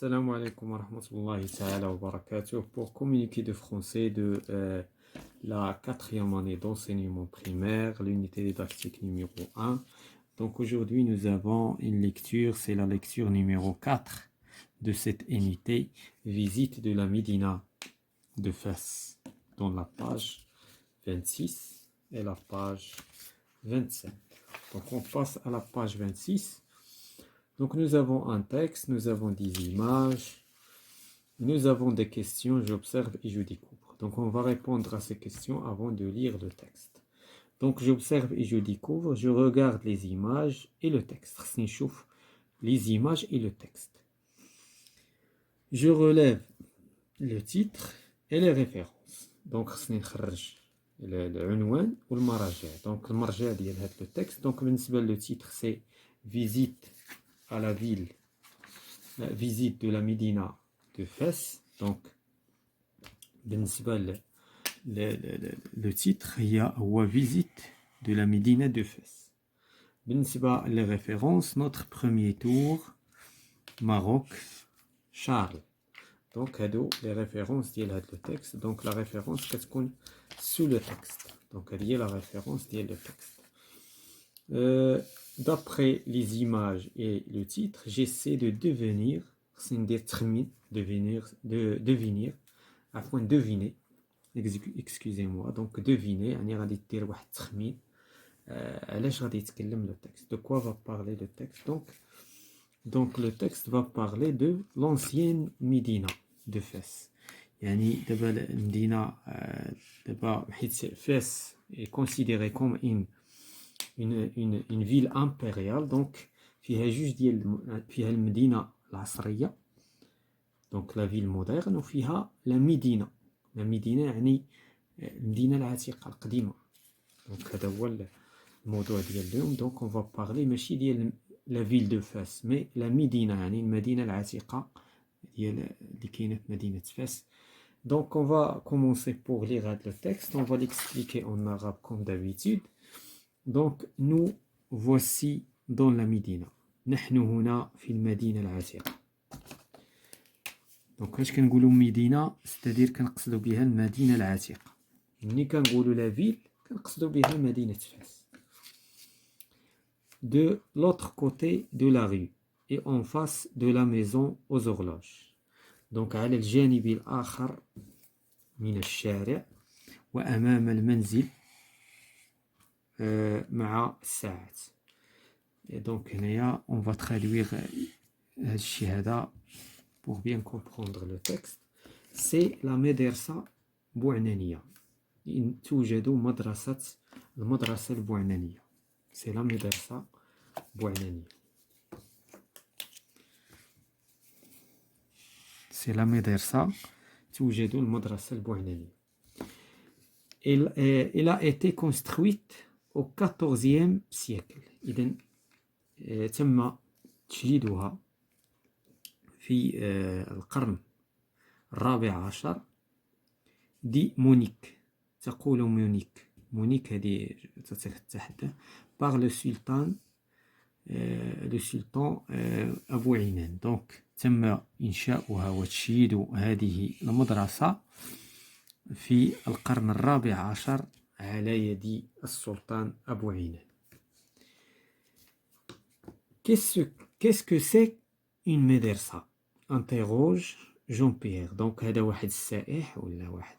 Assalamu alaikum wa rahmatullahi ta'ala wa barakatuh. Pour communiquer de français de la quatrième année d'enseignement primaire, l'unité didactique numéro 1. Donc aujourd'hui nous avons une lecture, c'est la lecture numéro 4 de cette unité, visite de la Médina de Fès, dans la page 26 et la page 27. Donc on passe à la page 26. Donc nous avons un texte, nous avons des images, nous avons des questions, j'observe et je découvre. Donc on va répondre à ces questions avant de lire le texte. Donc j'observe et je découvre, je regarde les images et le texte. نشوف les images et le texte. Je relève le titre et les références. Donc نخرج العنوان والمراجع. Donc المرجع ديال هذا le texte. Donc بالنسبة le titre c'est visite à la ville, la visite de la Médina de Fès. Donc le titre هو visite de la Médina de Fès. بالنسبة les références, notre premier tour Maroc, Charles. Donc هادو les références ديال هاد le texte. Donc la référence كتكون sous le texte. Donc هذه هي la référence ديال le texte. D'après les images et le titre, j'essaie de devenir, deviner, excusez-moi, donc deviner, le texte. De quoi va parler le texte? Donc le texte va parler de l'ancienne Médina de Fès. يعني دابا المدينة دابا حيت فاس est considérée comme une ville impériale, donc فيها جوج ديال فيها المدينة العصرية donc la ville moderne وفيها la Médina يعني المدينة العتيقة القديمة. donc هذا هو الموضوع ديال اليوم. donc on va parler ماشي ديال la ville de Fès mais la Médina يعني المدينة العتيقة ديال اللي كاينة في مدينة فاس. Donc on va commencer pour lire le texte, on va l'expliquer en arabe comme d'habitude. Donc nous voici dans la Médina. نحن هنا في المدينة العتيقة. Donc واش كنقولوا مدينة c'est-à-dire كنقصدوا بها المدينة العتيقة. ملي كنقولوا لا فيل كنقصدوا بها مدينة فاس. De l'autre côté de la rue et en face de la maison aux horloges. Donc على الجانب الآخر من الشارع وأمام المنزل مع الساعات. Et donc هنايا on va traduire هذا الشيء هذا pour bien comprendre le texte. C'est la مدرسة بوعنانية. توجد المدرسة البوعنانية. C'est la مدرسة بوعنانية. C'est la مدرسة توجد المدرسة البوعنانية. Elle a été construite au XIVe siècle. إذن تم تجديدها في القرن الرابع عشر. دي مونيك تقول مونيك هذه تتحدث par le sultan أبو عنان. donc تم إنشاؤها وتشييد هذه المدرسة في القرن الرابع عشر على يد السلطان أبو عنان. Qu'est-ce que c'est une مدرسة? interroge Jean-Pierre. donc هذا واحد السائح ولا واحد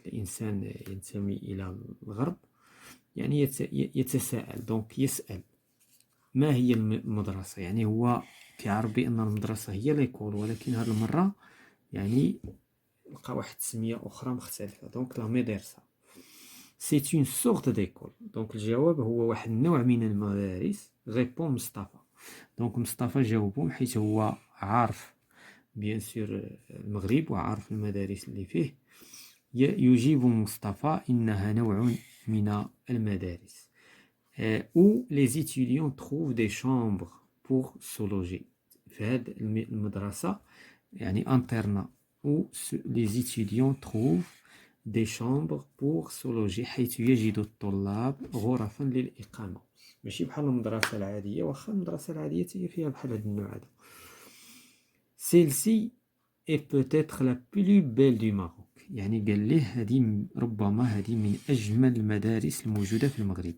الإنسان ينتمي إلى الغرب يعني يتساءل donc يسأل ما هي المدرسة. يعني هو كيعرف بأن المدرسة هي ليكول ولكن هذه المرة يعني لقى واحد التسمية أخرى مختلفة. donc la مدرسة c'est une sorte d'école. donc الجواب هو واحد النوع من المدارس. répond مصطفى. donc مصطفى جاوبهم حيث هو عارف بيان سور المغرب وعارف المدارس اللي فيه. يجيب مصطفى إنها نوع من المدارس où les étudiants trouvent des chambres pour se loger. في هذه المدرسة يعني انترنا où les étudiants trouvent des chambres pour se loger حيث يجد الطلاب غرفا للإقامة. ماشي بحال المدرسة العادية واخا المدرسة العادية هي فيها بحال هاد النوع هذا. celle-ci est peut-être la plus belle du Maroc. يعني قال ليه هذه ربما هذه من أجمل المدارس الموجودة في المغرب.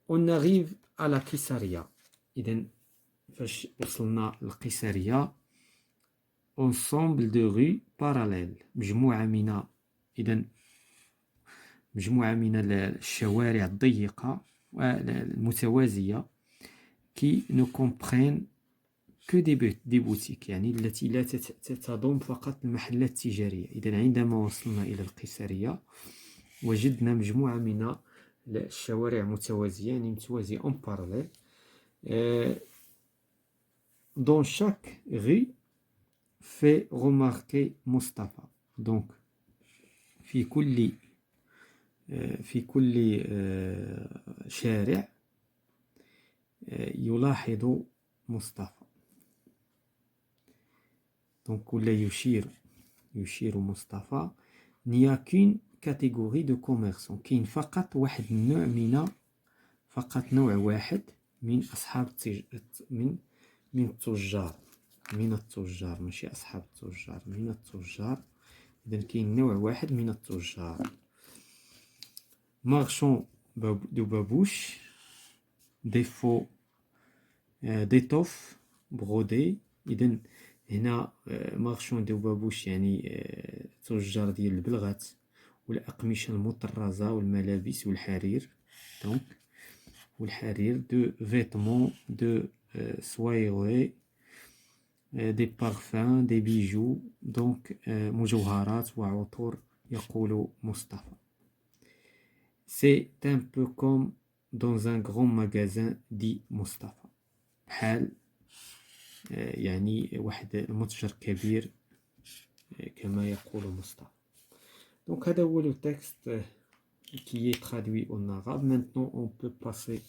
On arrive à la Kisaria. إذن فاش وصلنا للقيسارية ensemble de rues parallèles مجموعة من الشوارع الضيقة والمتوازية qui ne comprennent que des boutiques يعني التي لا تضم فقط المحلات التجارية. إذن عندما وصلنا إلى القيسارية وجدنا مجموعة من الشوارع متوازية يعني متوازية en parallèle. Dans chaque rue fait remarquer Mustapha. Donc في كل شارع يلاحظ مصطفى. Donc ولا يشير مصطفى. n'y a qu'une catégorie de commerçants. كاين فقط واحد النوع نوع واحد من أصحاب من التجار ماشي أصحاب التجار من التجار. إذن كاين نوع واحد من التجار. marchand de babouche, des faux d'étoffes brodées. إذن هنا marchand de babouche يعني تجار ديال البلغات والأقمشة المطرزة والملابس والحرير. دونك والحرير de vêtements de soieries, des parfums, des bijoux. donc مجوهرات وعطور يقول مصطفى. c'est un peu comme dans un grand magasin dit مصطفى. بحال يعني واحد متجر كبير كما يقول مصطفى. donc هذا هو le texte qui est traduit en arabe. Maintenant on peut passer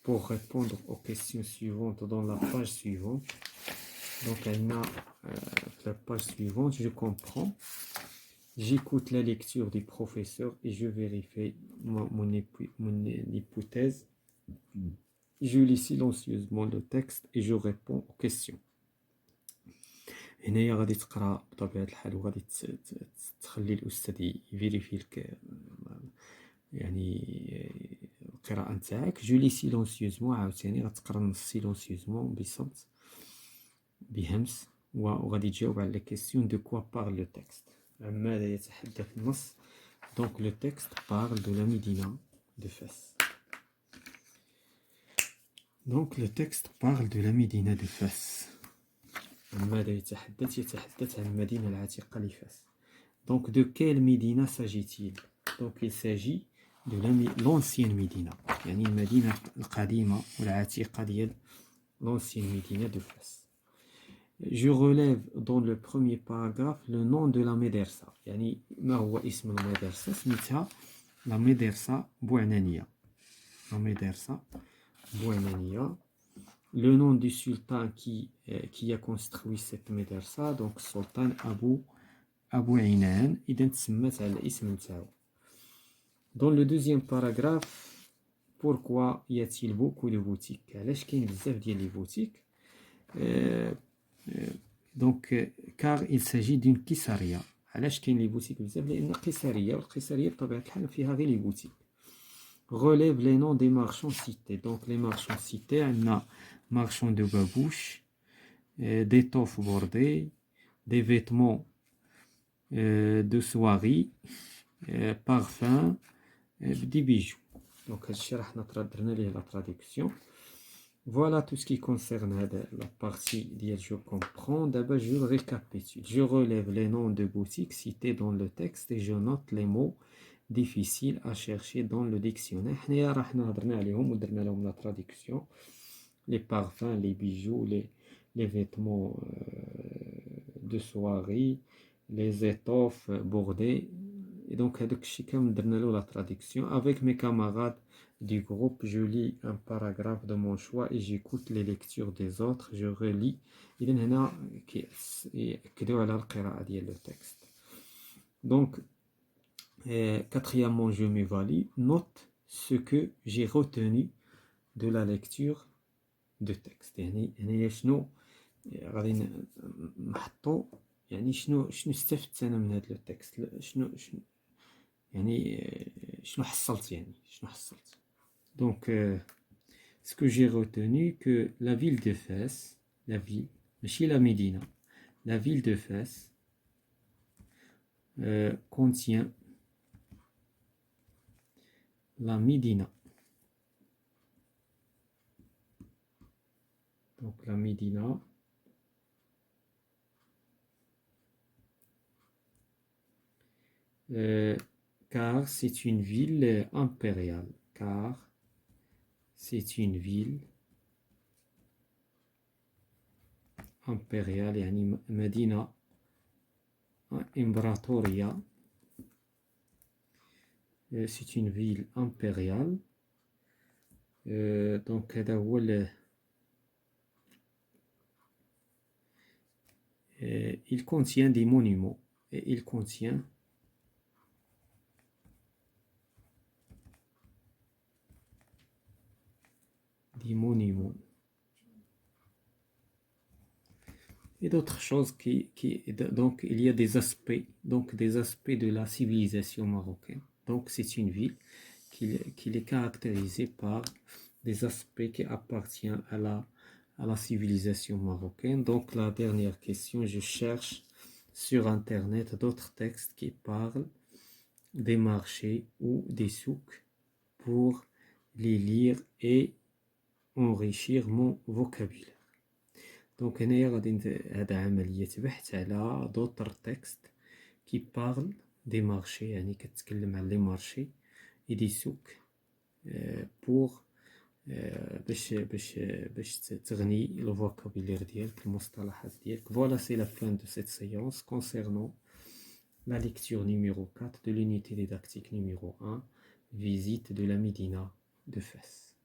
pour répondre aux questions suivantes dans la page suivante. Donc la page suivante, je comprends, j'écoute la lecture du professeur et je vérifie mon hypothèse. Je lis silencieusement le texte et je réponds aux questions. هنا غادي تقرا بطبيعة الحال وغادي تخلي الأستاذ يفيريفي لك يعني القراءة نتاعك. جو لي سيلونسيوزمون عاوتاني غتقرا النص سيلونسيوزمون بصمت بهمس وغادي تجاوب على كيسيون دو كوا بارل لو تكست. عن ماذا يتحدث النص. دونك لو تكست بارل دو لا مدينة دو فاس. دونك لو تكست بارل دو لا مدينة دو فاس. عن ماذا يتحدث عن المدينة العتيقة لفاس. دونك دو كيل مدينة s'agit-il. دونك il s'agit de l'ancienne Médina يعني المدينة القديمة والعتيقة ديال l'ancienne Médina de Fès. Je relève dans le premier paragraphe le nom de la médersa. يعني ما هو اسم المدرسة. سميتها la médersa Bouanania. La médersa Bouanania. Le nom du sultan qui a construit cette médersa. donc sultan Abou Inan. إذا تسمت على الاسم نتاعو. Dans le deuxième paragraphe, pourquoi y a-t-il beaucoup de boutiques. علاش كاين بزاف ديال لي بوتيك. donc car il s'agit d'une قيسارية. علاش كاين لي بوتيك بزاف. لأن قيسارية والقيسارية بطبيعة الحال فيها غير لي بوتيك. relève les noms des marchands cités. donc les marchands cités عندنا marchands de babouche, d'étoffes bordées, des vêtements de soierie, parfums, des bijoux. donc هادشي راه حنا درنا ليه لا traduction. voilà tout ce qui concerne la partie ديال je comprends. دابا je récapitule. je relève les noms de boutiques cités dans le texte et je note les mots difficiles à chercher dans le dictionnaire. حنايا راه حنا هضرنا عليهم ودرنا لهم لا traduction. les parfums, les bijoux, les vêtements de soirée, les étoffes bordées. Et donc, la traduction. Avec mes camarades du groupe, je lis un paragraphe de mon choix et j'écoute les lectures des autres. Je relis. إذن هنا كيأكدوا على القراءة ديال le texte. donc quatrièmement, je m'évalue. Note ce que j'ai retenu de la lecture de texte. يعني هنايا شنو غادي نحطو يعني شنو استفدت انا من هذا التكست، شنو يعني شنو حصلت يعني شنو حصلت. Donc ce que j'ai retenu que la ville de Fès, la ville ماشي la Médina, la ville de Fès contient la Médina. Donc la Médina car c'est une ville impériale, car c'est une ville impériale يعني مدينة إمبراطورية. C'est une ville impériale. Donc هذا هو il contient des monuments et il contient des monuments et d'autres choses donc il y a des aspects de la civilisation marocaine. Donc c'est une ville qui est caractérisée par des aspects qui appartiennent à la civilisation marocaine. Donc la dernière question, je cherche sur internet d'autres textes qui parlent des marchés ou des souks pour les lire et enrichir mon vocabulaire. Donc هنايا غادي هذا عملية بحث على d'autres textes qui parlent des marchés يعني كتكلم على les marchés et des souks pour باش تغني الفوكابيلير ديالك المصطلحات ديالك. Voilà, c'est la fin de cette séance concernant la lecture numéro 4 de l'unité didactique numéro 1, visite de la Médina de Fès.